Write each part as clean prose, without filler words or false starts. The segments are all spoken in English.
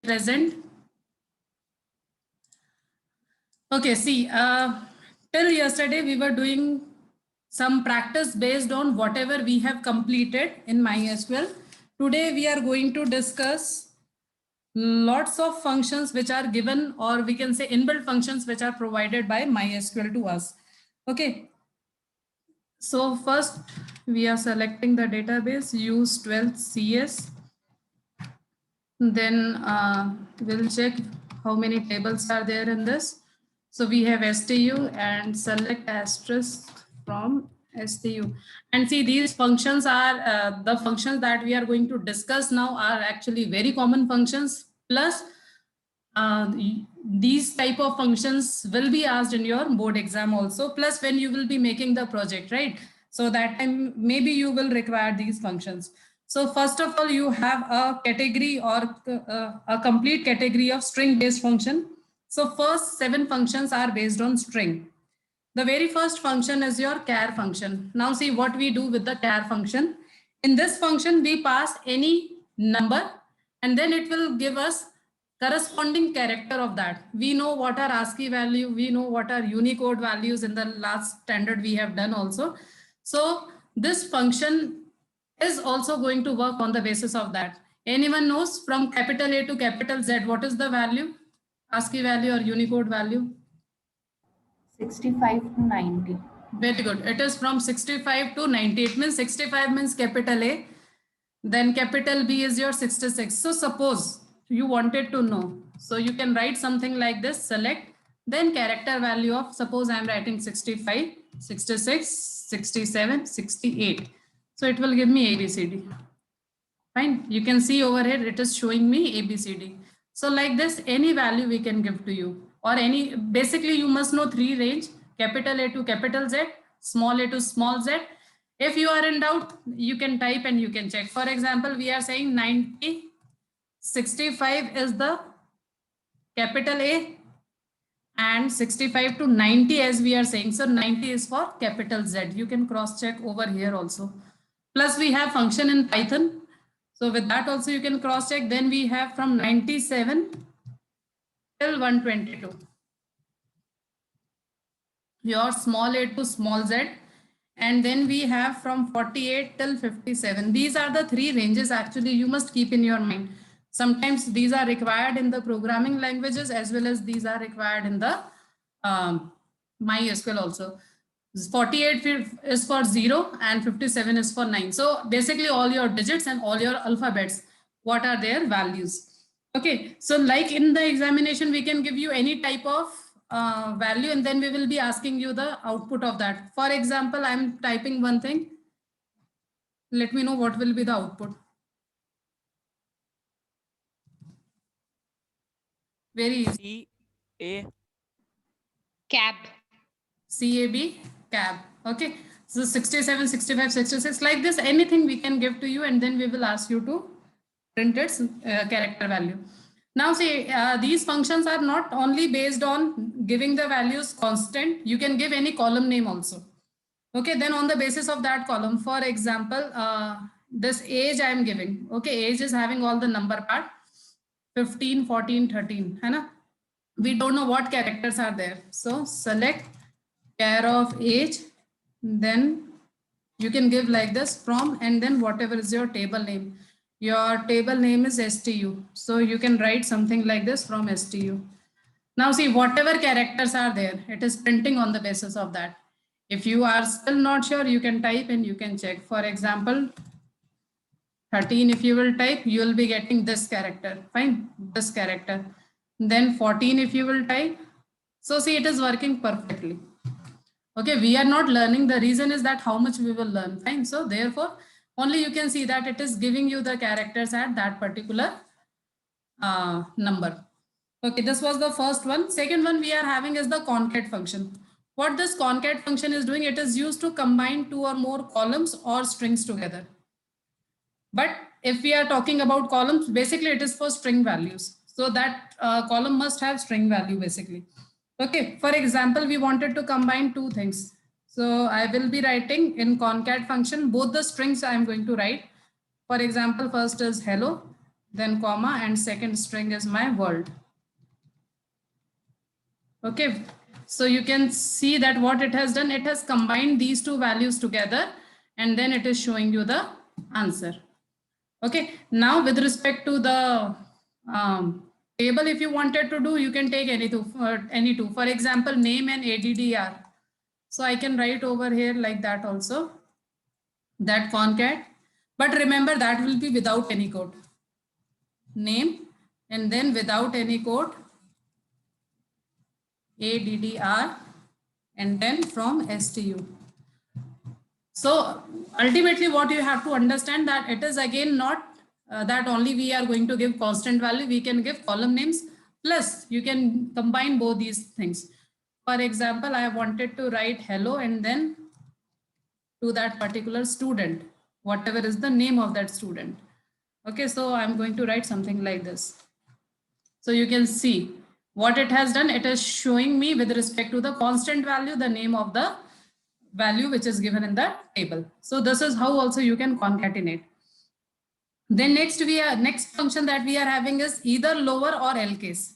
present? Okay, see, till yesterday we were doing some practice based on whatever we have completed in MySQL. Today we are going to discuss lots of functions which are given, or we can say inbuilt functions which are provided by MySQL to us. Okay. So first we are selecting the database, use 12 CS. Then we'll check how many tables are there in this. So we have STU and select asterisk from STU. And see, these functions are the functions that we are going to discuss now are actually very common functions. Plus, these type of functions will be asked in your board exam also. Plus, when you will be making the project, right? So that time maybe you will require these functions. So first of all, you have a category or a complete category of string based function. So first 7 functions are based on string. The very first function is your char function. Now see what we do with the char function. In this function, we pass any number and then it will give us corresponding character of that. We know what are ASCII value, we know what are Unicode values in the last standard we have done also. So this function is also going to work on the basis of that. Anyone knows from capital A to capital Z, what is the value? ASCII value or Unicode value? 65 to 90. Very good. It is from 65 to 90. It means 65 means capital A. Then capital B is your 66. So suppose you wanted to know. So you can write something like this, select, then character value of, suppose I am writing 65, 66, 67, 68. So it will give me ABCD. Fine. You can see over here, it is showing me ABCD. So like this, any value we can give to you, or any, basically you must know 3 range, capital A to capital Z, small a to small z. If you are in doubt, you can type and you can check. For example, we are saying 90, 65 is the capital A and 65 to 90 as we are saying. So 90 is for capital Z. You can cross check over here also. Plus we have function in Python. So with that also you can cross check. Then we have from 97 till 122. Your small a to small z. And then we have from 48 till 57. These are the 3 ranges actually you must keep in your mind. Sometimes these are required in the programming languages as well as these are required in the MySQL also. 48 is for 0 and 57 is for 9. So basically all your digits and all your alphabets, what are their values? Okay, so like in the examination, we can give you any type of value and then we will be asking you the output of that. For example, I'm typing one thing. Let me know what will be the output. Very easy. C-A. Cab. C-A-B, cab. Okay. So 67, 65, 66, like this, anything we can give to you and then we will ask you to print its character value. Now see, these functions are not only based on giving the values constant, you can give any column name also. Okay, then on the basis of that column, for example, this age I am giving. Okay, age is having all the number part, 15, 14, 13. Hai na? We don't know what characters are there. So select char of age, then you can give like this from and then whatever is your table name. Your table name is STU. So you can write something like this from STU. Now see, whatever characters are there, it is printing on the basis of that. If you are still not sure, you can type and you can check. For example, 13, if you will type, you will be getting this character. Fine, this character. Then 14, if you will type. So see, it is working perfectly. Okay, we are not learning. The reason is that how much we will learn. Fine. So therefore, only you can see that it is giving you the characters at that particular number. Okay, this was the first one. Second one we are having is the concat function. What this concat function is doing, it is used to combine 2 or more columns or strings together. But if we are talking about columns, basically it is for string values. So that column must have string value basically. Okay, for example, we wanted to combine 2 things. So I will be writing in concat function, both the strings I am going to write. For example, first is hello then comma, and second string is my world. Okay, so you can see that what it has done, it has combined these two values together and then it is showing you the answer. Okay, now with respect to the table, if you wanted to do, you can take any two. For example, name and ADDR. So I can write over here like that also, that concat. But remember that will be without any code. Name and then without any code, ADDR, and then from STU. So ultimately what you have to understand that it is again not that only we are going to give constant value, we can give column names, plus you can combine both these things. For example, I wanted to write hello and then to that particular student, whatever is the name of that student. Okay, so I'm going to write something like this. So you can see what it has done. It is showing me with respect to the constant value, the name of the value which is given in the table. So this is how also you can concatenate. Then next function that we are having is either lower or L case.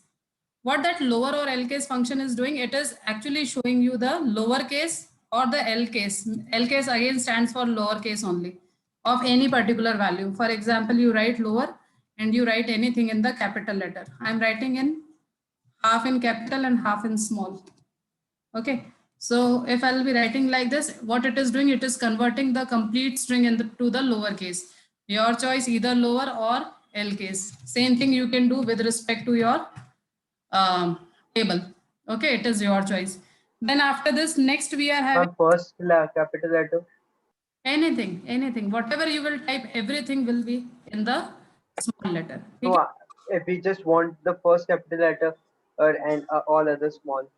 What that lower or L case function is doing, it is actually showing you the lower case or the L case. L case again stands for lower case only of any particular value. For example, you write lower and you write anything in the capital letter. I'm writing in half in capital and half in small. Okay. So if I'll be writing like this, what it is doing, it is converting the complete string to the lower case. Your choice, either lower or L case. Same thing you can do with respect to your table. Okay, it is your choice. Then after this, next we are having first capital letter. Anything, whatever you will type, everything will be in the small letter. No, if we just want the first capital letter and all other small.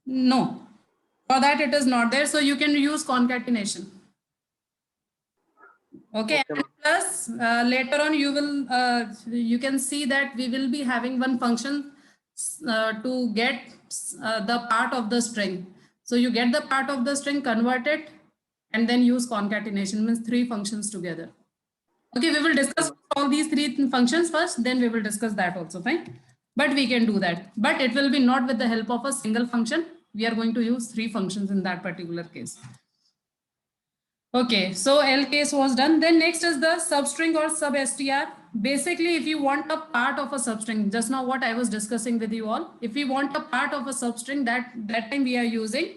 No, for that it is not there. So you can use concatenation. Okay, and plus later on you can see that we will be having one function to get the part of the string. So you get the part of the string, convert it, and then use concatenation, means three functions together. Okay, we will discuss all these three functions first, then we will discuss that also, fine. But we can do that, but it will be not with the help of a single function. We are going to use three functions in that particular case. Okay, so L case was done. Then next is the substring or sub-str. Basically, if you want a part of a substring, just now what I was discussing with you all, if we want a part of a substring, that time we are using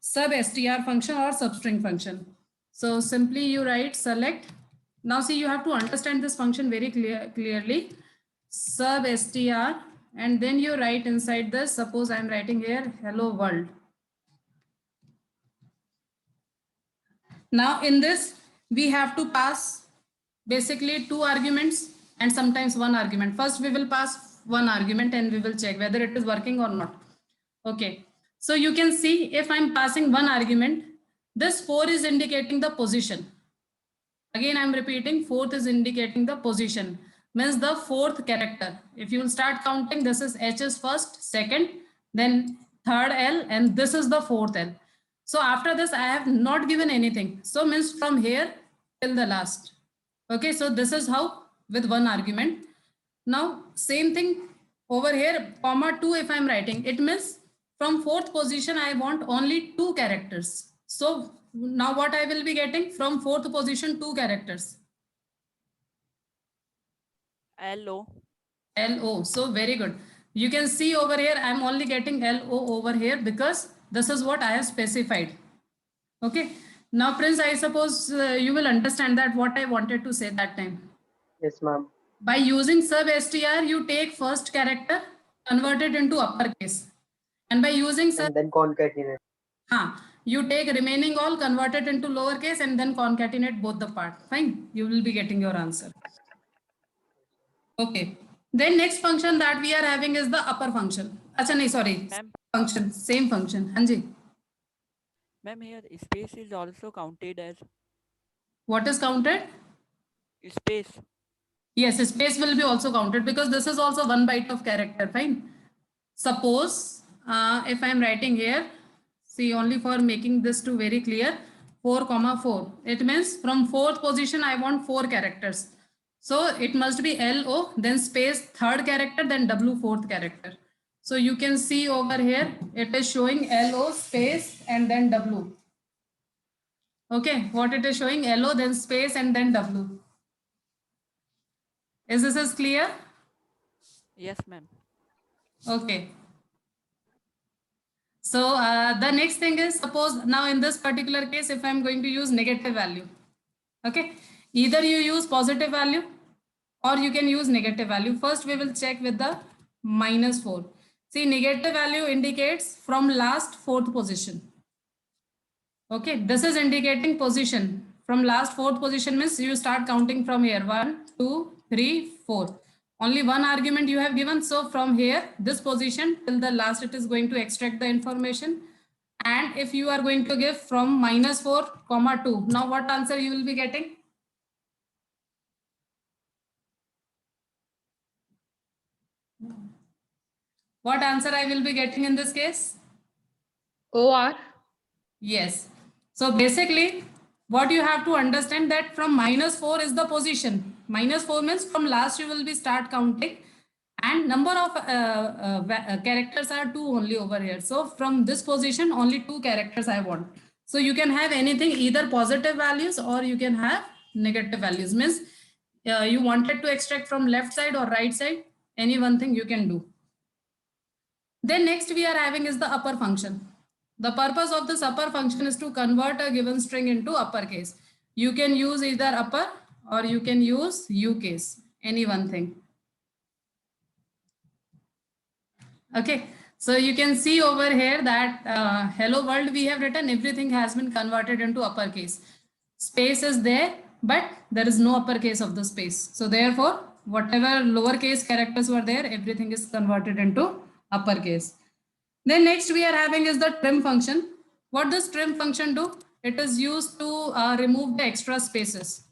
sub-str function or substring function. So simply you write select. Now see, you have to understand this function very clearly. Sub-str, and then you write inside this, suppose I'm writing here, hello world. Now in this, we have to pass basically two arguments and sometimes one argument. First, we will pass one argument and we will check whether it is working or not. Okay, so you can see if I'm passing one argument, this 4 is indicating the position. Again, I'm repeating, 4th is indicating the position, means the 4th character. If you will start counting, this is H is first, second, then third L, and this is the 4th L. So after this, I have not given anything. So means from here till the last. Okay, so this is how with one argument. Now, same thing over here, comma 2 if I'm writing, it means from 4th position, I want only 2 characters. So now what I will be getting from 4th position, 2 characters. LO. LO, so very good. You can see over here, I'm only getting LO over here because this is what I have specified. Okay. Now, Prince, I suppose you will understand that what I wanted to say that time. Yes, ma'am. By using sub-str, you take first character, convert it into uppercase. And by using and then concatenate. You take remaining all, convert it into lowercase, and then concatenate both the part. Fine. You will be getting your answer. Okay. Then next function that we are having is the upper function. Acha, nahi, sorry. Function, same function. Hanji. Ma'am, here space is also counted as. What is counted? Space. Yes, space will be also counted because this is also 1 byte of character. Fine. Suppose if I am writing here, see, only for making this to very clear, 4, 4. It means from fourth position, I want 4 characters. So it must be LO, then space third character, then W fourth character. So you can see over here, it is showing LO space and then W. Okay, what it is showing, LO, then space and then W. Is this as clear? Yes, ma'am. Okay. So the next thing is, suppose now in this particular case, if I'm going to use negative value, okay, either you use positive value or you can use negative value. First, we will check with the -4. See, negative value indicates from last fourth position. Okay, this is indicating position. From last fourth position means you start counting from here. 1, 2, 3, 4. Only one argument you have given. So from here, this position till the last, it is going to extract the information. And if you are going to give from -4, 2, now what answer you will be getting? What answer I will be getting in this case? OR. Yes. So basically, what you have to understand that from -4 is the position. -4 means from last you will be start counting, and number of characters are 2 only over here. So from this position, only 2 characters I want. So you can have anything, either positive values or you can have negative values. Means you wanted to extract from left side or right side, any one thing you can do. Then next we are having is the upper function. The purpose of this upper function is to convert a given string into uppercase. You can use either upper or you can use UCase, any one thing. Okay, so you can see over here that hello world we have written, everything has been converted into uppercase. Space is there, but there is no uppercase of the space. So therefore, whatever lowercase characters were there, everything is converted into uppercase. Then next we are having is the trim function. What does trim function do? It is used to remove the extra spaces.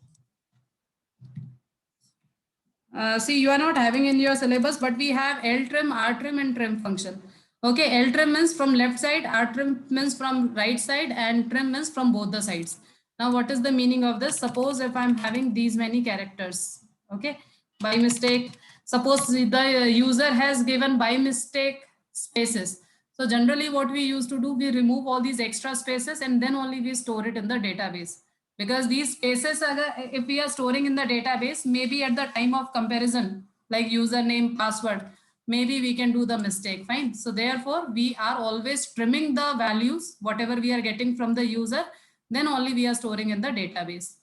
See, you are not having in your syllabus, but we have LTrim, RTrim and trim function. Okay, LTrim means from left side, RTrim means from right side, and trim means from both the sides. Now, what is the meaning of this? Suppose if I'm having these many characters, okay, by mistake, suppose the user has given by mistake spaces. So generally what we used to do, we remove all these extra spaces and then only we store it in the database. Because these spaces, if we are storing in the database, maybe at the time of comparison, like username, password, maybe we can do the mistake, fine. So therefore, we are always trimming the values, whatever we are getting from the user, then only we are storing in the database.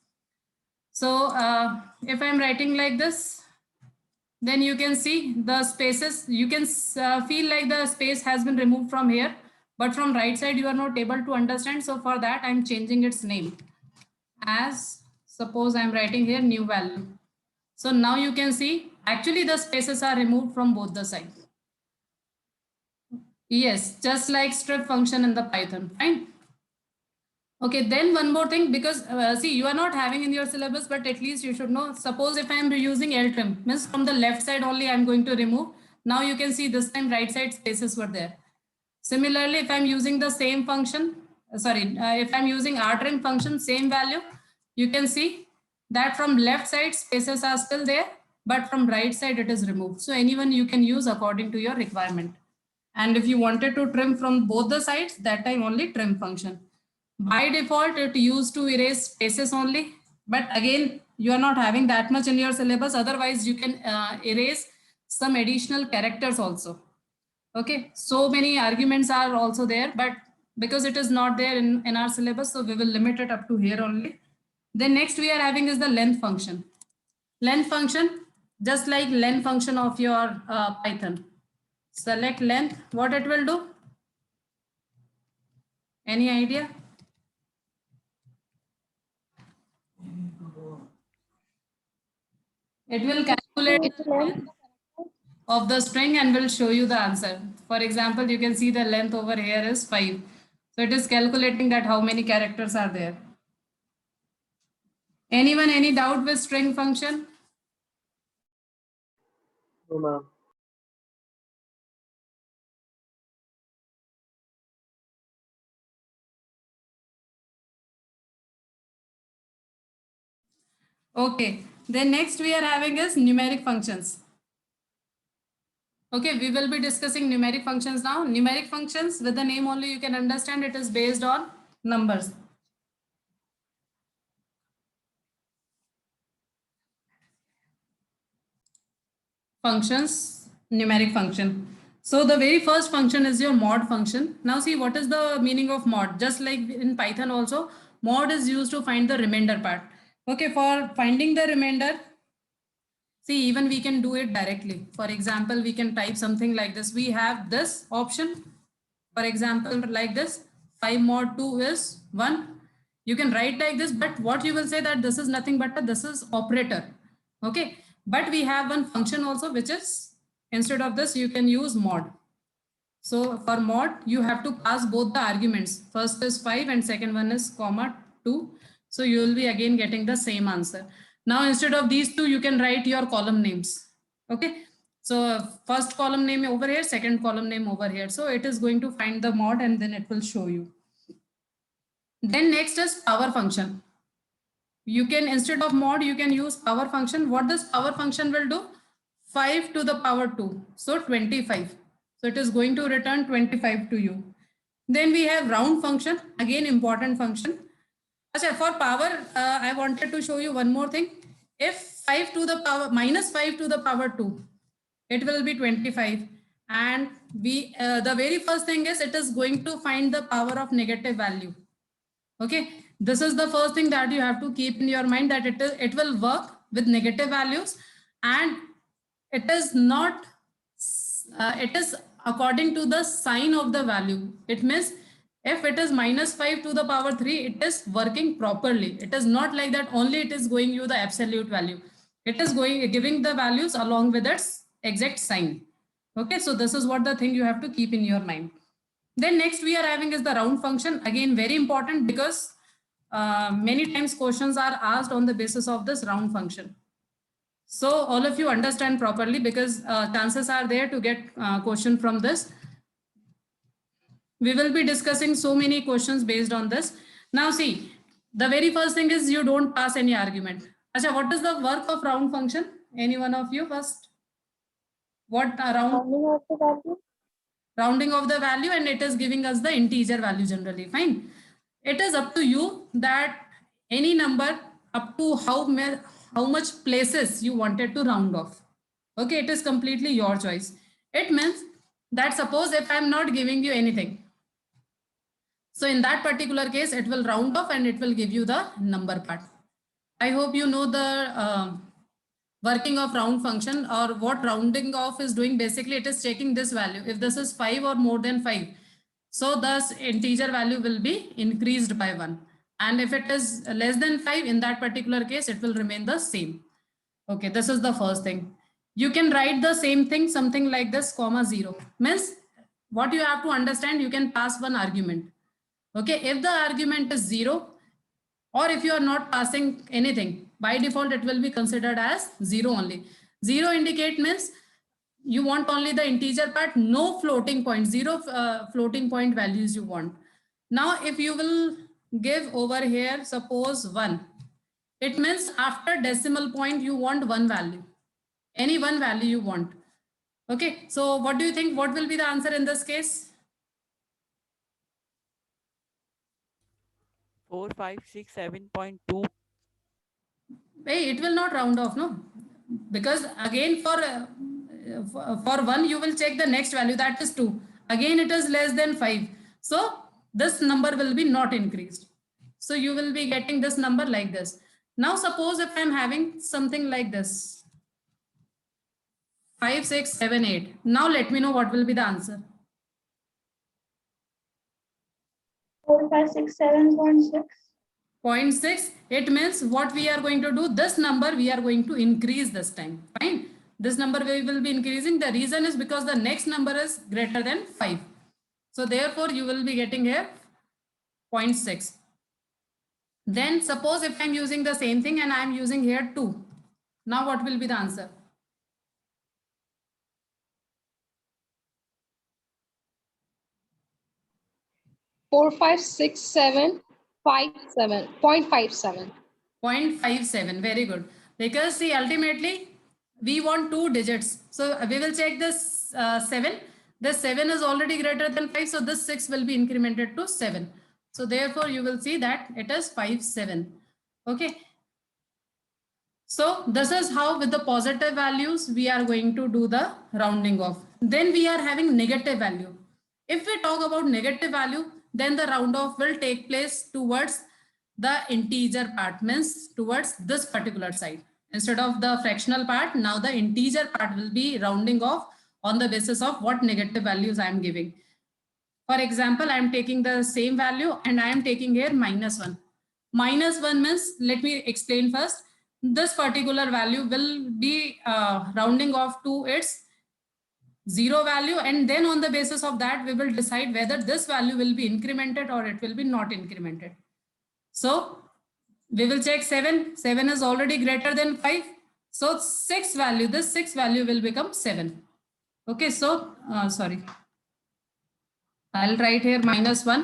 So if I'm writing like this, then you can see the spaces, you can feel like the space has been removed from here, but from right side, you are not able to understand. So for that, I'm changing its name as, suppose I'm writing here new value. So now you can see actually the spaces are removed from both the sides. Yes, just like strip function in the Python, fine. Okay, then one more thing, because see, you are not having in your syllabus, but at least you should know. Suppose if I am using LTrim, means from the left side only I'm going to remove. Now you can see this time right side spaces were there. Similarly, if I'm using the same function, if I'm using RTrim function, same value, you can see that from left side spaces are still there, but from right side it is removed. So anyone you can use according to your requirement. And if you wanted to trim from both the sides, that time only trim function. By default, it used to erase spaces only, but again, you are not having that much in your syllabus. Otherwise, you can erase some additional characters also. Okay, so many arguments are also there, but because it is not there in our syllabus, so we will limit it up to here only. Then next we are having is the length function. Length function, just like length function of your Python. Select length, what it will do? Any idea? It will calculate the length of the string and will show you the answer. For example, you can see the length over here is 5. So it is calculating that how many characters are there. Anyone, any doubt with string function? No, ma'am. Okay. Then next we are having is numeric functions. Okay, we will be discussing numeric functions now. Numeric functions, with the name only you can understand it is based on numbers. Functions, numeric function. So the very first function is your mod function. Now see what is the meaning of mod. Just like in Python also, mod is used to find the remainder part. Okay, for finding the remainder, see, even we can do it directly. For example, we can type something like this. We have this option. For example, like this, 5 mod 2 is 1. You can write like this, but what you will say that this is nothing but this is operator. Okay. But we have one function also, which is instead of this, you can use mod. So for mod, you have to pass both the arguments. First is 5 and second one is comma 2. So you will be again getting the same answer. Now, instead of these two, you can write your column names. Okay. So first column name over here, second column name over here. So it is going to find the mod and then it will show you. Then next is power function. You can, instead of mod, you can use power function. What this power function will do? 5 to the power 2. So 25. So it is going to return 25 to you. Then we have round function, again important function. Achha, for power, I wanted to show you one more thing. If 5 to the power minus 5 to the power 2, it will be 25. And we the very first thing is it is going to find the power of negative value. Okay, this is the first thing that you have to keep in your mind, that it will work with negative values, and it is not it is according to the sign of the value. It means if it is minus 5 to the power 3, it is working properly. It is not like that only it is going you the absolute value. It is giving the values along with its exact sign. Okay, so this is what the thing you have to keep in your mind. Then next we are having is the round function. Again, very important, because many times questions are asked on the basis of this round function. So all of you understand properly, because chances are there to get question from this. We will be discussing so many questions based on this. Now see, the very first thing is you don't pass any argument. Achha, what is the work of round function? Any one of you first? What rounding of the value, and it is giving us the integer value generally. Fine. It is up to you that any number up to how much places you wanted to round off. Okay, it is completely your choice. It means that suppose if I'm not giving you anything, so in that particular case, it will round off and it will give you the number part. I hope you know the working of round function, or what rounding off is doing. Basically, it is checking this value. If this is 5 or more than 5, so thus integer value will be increased by 1. And if it is less than 5, in that particular case, it will remain the same. Okay, this is the first thing. You can write the same thing, something like this, comma 0. Means what you have to understand, you can pass one argument. Okay, if the argument is 0, or if you are not passing anything, by default, it will be considered as 0 only. 0 indicate means you want only the integer part, no floating point, 0 floating point values you want. Now, if you will give over here, suppose 1, it means after decimal point, you want one value, any one value you want. Okay, so what do you think? What will be the answer in this case? 4567.2. Hey, it will not round off, no? Because again, for 1, you will check the next value, that is 2. Again, it is less than 5. So this number will be not increased. So you will be getting this number like this. Now, suppose if I'm having something like this, 5, 6, 7, 8. Now let me know what will be the answer. 4567.6. 0.6. It means what we are going to do, this number we are going to increase this time. Fine. This number we will be increasing. The reason is because the next number is greater than 5. So therefore you will be getting here 0.6. Then suppose if I'm using the same thing and I'm using here 2. Now what will be the answer? Four, 5, 6, 7, 5, 7.57. 0.57. Very good. Because see, ultimately, we want 2 digits. So we will check this 7. This 7 is already greater than 5. So this 6 will be incremented to 7. So therefore, you will see that it is 57. Okay. So this is how with the positive values, we are going to do the rounding off. Then we are having negative value. If we talk about negative value, then the round off will take place towards the integer part, means towards this particular side. Instead of the fractional part, now the integer part will be rounding off on the basis of what negative values I am giving. For example, I am taking the same value and I am taking here -1. -1 means, let me explain first. This particular value will be rounding off to its 0 value, and then on the basis of that, we will decide whether this value will be incremented or it will be not incremented. So we will check 7. 7 is already greater than 5. So this 6 value will become 7. Okay, so sorry. I'll write here -1.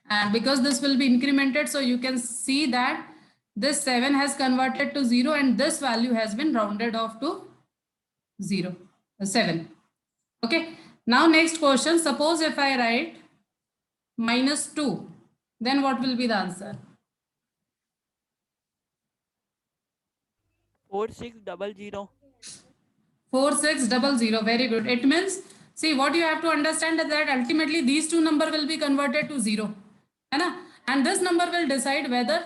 And because this will be incremented, so you can see that this 7 has converted to 0 and this value has been rounded off to 7. Okay. Now next question, suppose if I write -2, then what will be the answer? 4600. 4600. Very good. It means, see, what you have to understand is that ultimately these two number will be converted to 0. And this number will decide whether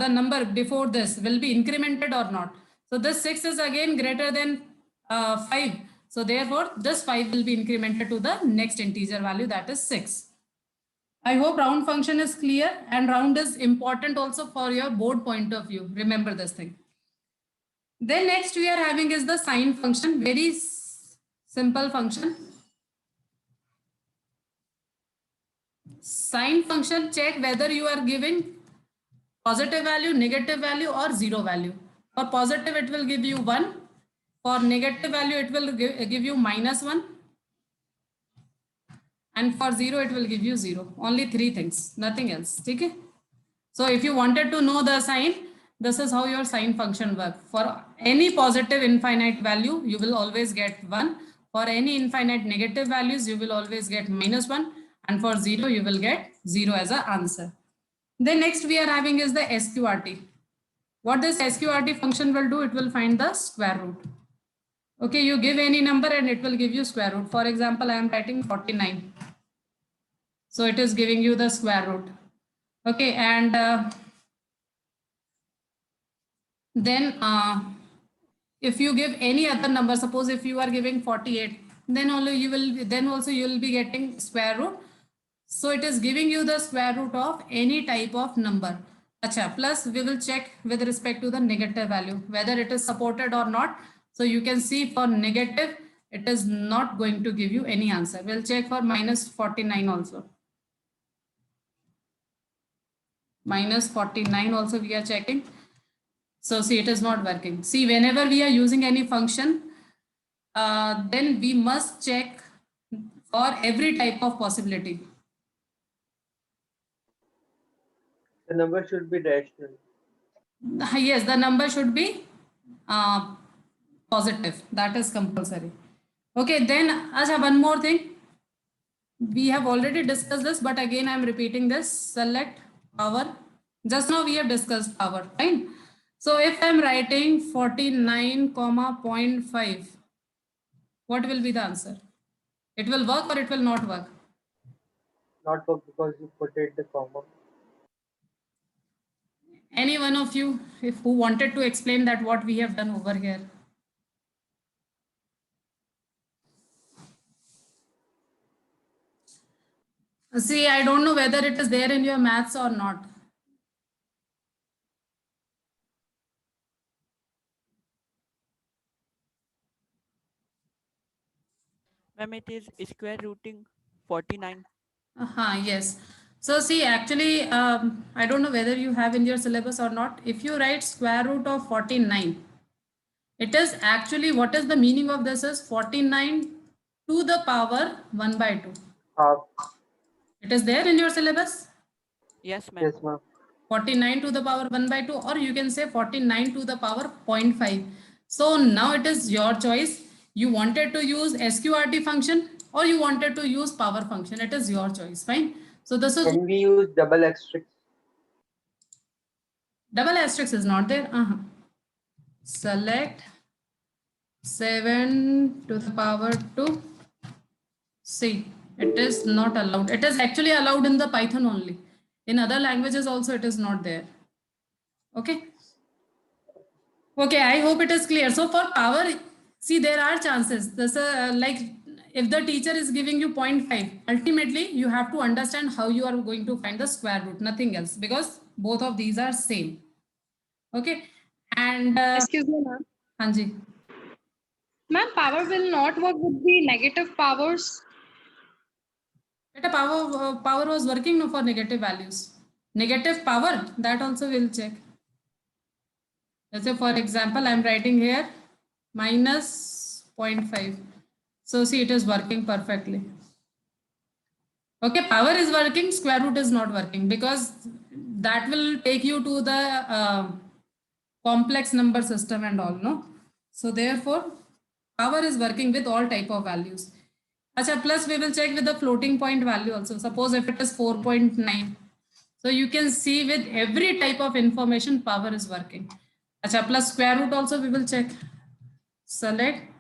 the number before this will be incremented or not. So this 6 is again greater than 5. So therefore, this 5 will be incremented to the next integer value, that is 6. I hope round function is clear, and round is important also for your board point of view. Remember this thing. Then next we are having is the sine function, very simple function. Sine function, check whether you are giving positive value, negative value or 0 value. For positive, it will give you 1. For negative value, it will give you -1. And for 0, it will give you 0. Only 3 things, nothing else. Okay? So if you wanted to know the sign, this is how your sine function works. For any positive infinite value, you will always get 1. For any infinite negative values, you will always get -1. And for 0, you will get 0 as an answer. Then next we are having is the SQRT. What this SQRT function will do, it will find the square root. Okay, you give any number and it will give you square root. For example, I am writing 49. So it is giving you the square root. Okay, and then if you give any other number, suppose if you are giving 48, then also you will be getting square root. So it is giving you the square root of any type of number. Acha, plus we will check with respect to the negative value, whether it is supported or not. So you can see for negative, it is not going to give you any answer. We'll check for -49 also. -49 also we are checking. So see, it is not working. See, whenever we are using any function, then we must check for every type of possibility. The number should be rational. Yes, the number should be positive. That is compulsory. Okay, then Acha, one more thing. We have already discussed this, but again, I'm repeating this. Select power. Just now we have discussed power, fine. So if I'm writing 49, 0.5, what will be the answer? It will work or it will not work? Not work because you put it the comma. Any one of you who wanted to explain that what we have done over here? See, I don't know whether it is there in your maths or not. Ma'am, it is square rooting 49. Yes. So see, actually, I don't know whether you have in your syllabus or not. If you write square root of 49, it is actually, what is the meaning of this is 49 to the power 1/2. Half. It is there in your syllabus? Yes, ma'am. Yes, ma'am. 49 to the power 1 by 2, or you can say 49 to the power 0.5. So now it is your choice. You wanted to use SQRT function or you wanted to use power function. It is your choice. Fine. So this is Can we use double asterisk? double asterisk is not there. Select 7 to the power 2. See, it is not allowed. It is actually allowed in the Python only. In other languages also it is not there. Okay. Okay, I hope it is clear. So for power, see, there are chances. This like if the teacher is giving you 0.5, ultimately you have to understand how you are going to find the square root, nothing else, because both of these are same. Okay. And Excuse me, ma'am. Hanji. Ma'am, power will not work with the negative powers. Beta, power was working no for negative values. Negative power, that also we'll check. Let's say, for example, I'm writing here minus 0.5. So see, it is working perfectly. Okay, power is working, square root is not working, because that will take you to the complex number system and all, no? So therefore, power is working with all type of values. Acha, plus we will check with the floating point value also. Suppose if it is 4.9. So you can see with every type of information, power is working. Acha, plus square root also we will check. Select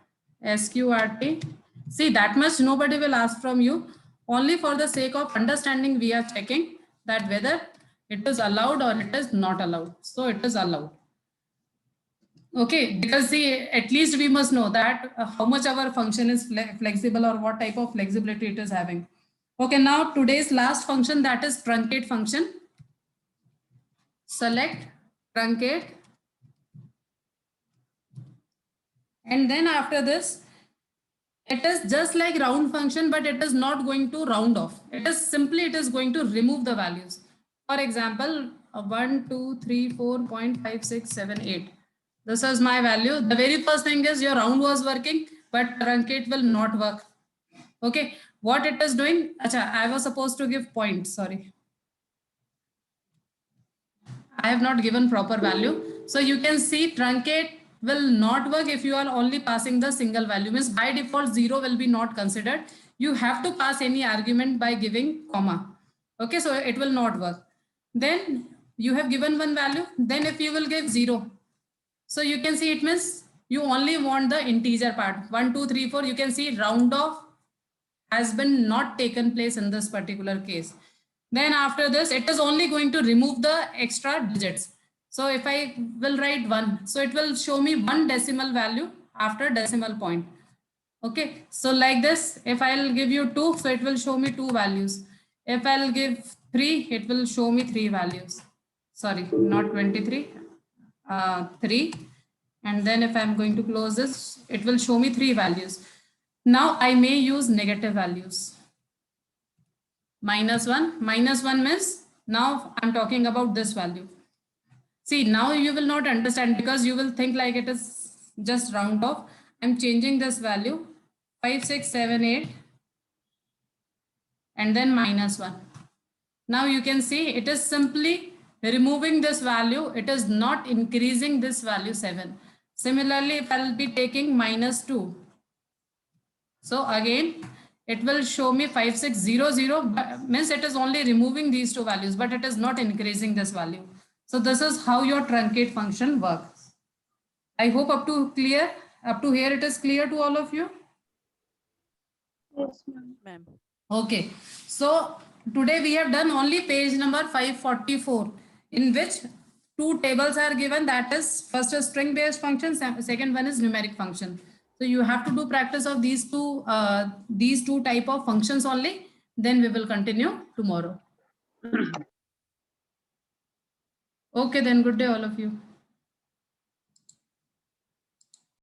SQRT. See, that much nobody will ask from you. Only for the sake of understanding, we are checking that whether it is allowed or it is not allowed. So it is allowed. Okay, because see, at least we must know that how much our function is flexible or what type of flexibility it is having. Okay, now today's last function, that is truncate function. Select truncate. And then after this, it is just like round function, but it is not going to round off. It is simply, it is going to remove the values. For example, 1, 2, 3, 4.5678. This is my value. The very first thing is your round was working, but truncate will not work. Okay, what it is doing? Acha, I was supposed to give points, sorry. I have not given proper value. So you can see truncate will not work if you are only passing the single value. Means by default 0 will be not considered. You have to pass any argument by giving comma. Okay, so it will not work. Then you have given one value. Then if you will give 0. So you can see it means you only want the integer part. 1, 2, 3, 4. You can see round off has been not taken place in this particular case. Then after this, it is only going to remove the extra digits. So if I will write 1, so it will show me 1 decimal value after decimal point. Okay, so like this, if I'll give you 2, so it will show me 2 values. If I'll give 3, it will show me 3 values. Sorry, not 23, 3. And then if I'm going to close this, it will show me 3 values. Now I may use negative values. -1. -1 means now I'm talking about this value. See, now you will not understand because you will think like it is just round off. I'm changing this value 5678 and then -1. Now you can see it is simply removing this value. It is not increasing this value 7. Similarly, if I'll be taking -2. So again, it will show me 5600, means it is only removing these 2 values, but it is not increasing this value. So this is how your truncate function works. I hope up to here it is clear to all of you. Yes, ma'am. Ma'am. Okay, so today we have done only page number 544, in which 2 tables are given. That is, first is string based function, second one is numeric function. So you have to do practice of these two type of functions only. Then we will continue tomorrow. Okay, then good day all of you.